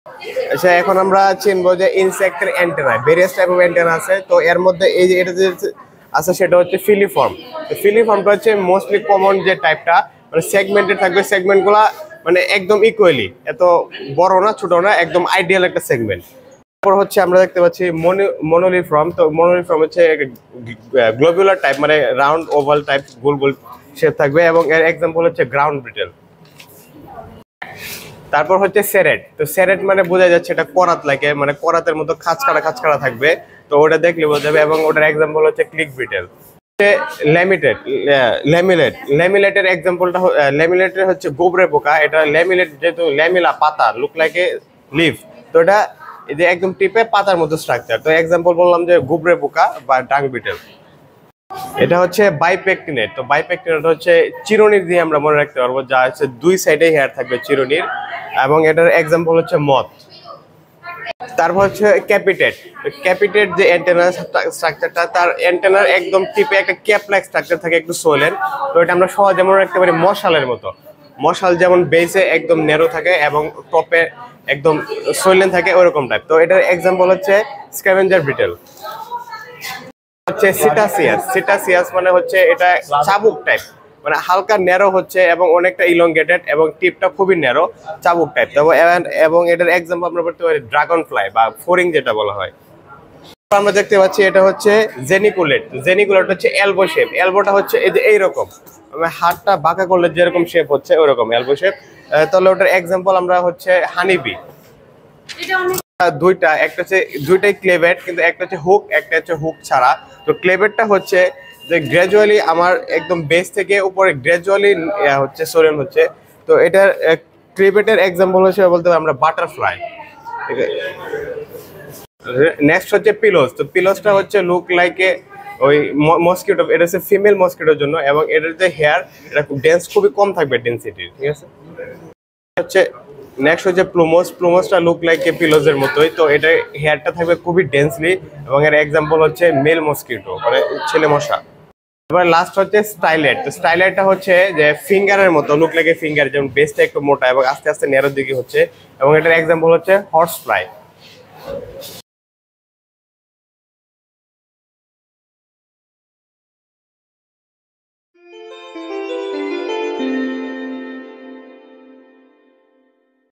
আচ্ছা, এখন আমরা চিনবো যে ইনসেক্টের antenna, various type of antenna আছে। তো এর মধ্যে এই যে এটা যে আছে সেটা হচ্ছে ফিলিফর্ম। তো ফিলিফর্মটা হচ্ছে মোস্টলি কমন যে টাইপটা, মানে সেগমেন্টেড থাকবে, সেগমেন্টগুলা মানে একদম ইকুয়ালি, এত বড় না ছোট না, একদম আইডিয়াল একটা সেগমেন্ট। তারপর হচ্ছে আমরা দেখতে পাচ্ছি মনোলিফর্ম। তো মনোলিফর্ম হচ্ছে গ্লোবুলার টাইপ, মানে রাউন্ড ওভাল টাইপ, গোল গোল শেপ থাকবে, এবং এর এক্সাম্পল হচ্ছে গ্রাউন্ড ব্রিটেল। তারপর হচ্ছে সেরেট। তো সেরেট মানে বোঝা যাচ্ছে এটা করাত লাগে, মানে করাতের মতো খাঁচকাটা থাকবে। তো ওটা দেখলে বোঝা যাবে, এবং ওটার এক্সাম্পল হচ্ছে ক্লিক ব্রিটেল। ল্যামিলেট, ল্যামিলেটের এক্সাম্পলটা, ল্যামিলেটের হচ্ছে গোবরে পোকা। এটা ল্যামিলেট যেহেতু ল্যামিলা পাতা, লুক লাইক এ লিফ। তো এটা এই যে একদম টিপে পাতার মতো স্ট্রাকচার। তো এক্সাম্পল বললাম যে গোবরে পোকা বা ডাং বিটেল। এটা হচ্ছে বাইপেকটিনেট। তো বাইপেকটিনেট হচ্ছে চিরুনির দিয়ে আমরা মনে রাখতে পারবো, যা হচ্ছে দুই সাইডে হেয়ার থাকবে চিরুনির, এবং এটার এক্সাম্পল হচ্ছে মথ। তারপর হচ্ছে ক্যাপিটেট। ক্যাপিটেট যে অ্যান্টেনা স্ট্রাকচারটা, তার অ্যান্টেনার একদম টিপে একটা ক্যাপ লাইক স্ট্রাকচার থাকে, একটু সোলেন। তো এটা আমরা সহজে মনে রাখতে পারি মশালের মতো। মশাল যেমন বেসে একদম ন্যারো থাকে এবং টপে একদম সোলেন থাকে, ওরকম টাইপ। তো এটার এক্সাম্পল হচ্ছে স্ক্যাভেঞ্জার বিটেল। হচ্ছে সিটাসিয়াস। সিটাসিয়াস মানে হচ্ছে এটা চাবুক টাইপ, মানে হালকা ন্যারো হচ্ছে এবং অনেকটা ইলংগেটেড, এবং টিপটা খুবই ন্যারো, চাবুক টাইপ। এবং এটার এক্সাম্পল আমরা বলতে পারি ড্রাগন ফ্লাই বা ফোরিং যেটা বলা হয়। আমরা দেখতে পাচ্ছি এটা হচ্ছে জেনিকুলেট। জেনিকুলেট হচ্ছে এলবো শেপ। এলবোটা হচ্ছে এই যে এইরকম, হাতটা বাঁকা করলে যেরকম শেপ হচ্ছে ওরকম এলবো শেপ। তাহলে ওটার এক্সাম্পল আমরা হচ্ছে হানিবি। দুইটা, একটা হচ্ছে দুইটাই ক্লেভেট, কিন্তু একটা হচ্ছে হুক, একটা হচ্ছে হুক ছাড়া। তো ক্লেভেটটা হচ্ছে যে গ্র্যাজুয়ালি আমার একদম বেস থেকে উপরে গ্র্যাজুয়ালি হচ্ছে সোরেন হচ্ছে। তো এটার ক্লেভেটের এক্সাম্পল হিসেবে বলতে পারি আমরা বাটারফ্লাই। ঠিক আছে, নেক্সট হচ্ছে পিলোস। তো পিলোসটা হচ্ছে লুক লাইক এ ওই মসকিটো। এটা হচ্ছে ফিমেল মসকিটোর জন্য, এবং এটার যে হেয়ার, এটা ডেন্স খুবই কম থাকবে ডেন্সিটি। ঠিক আছে, হচ্ছে নেক্সট হচ্ছে প্লুমোস। প্লুমোসটা লুক লাইক এ পিলোজের মতোই। তো এটা হেয়ারটা থাকবে খুবই ডেন্সলি, এবং এর এক্সাম্পল হচ্ছে মেল মসকিটো, মানে ছেলে মশা। এবার লাস্ট হচ্ছে স্টাইলেট। তো স্টাইলেটটা হচ্ছে যে ফিঙ্গারের মতো, লুক লাইক এ ফিঙ্গার, যেমন বেসটা একটু মোটা এবং আস্তে আস্তে ন্যারোর দিকে হচ্ছে, এবং এটার এক্সাম্পল হচ্ছে হর্স ফ্লাই।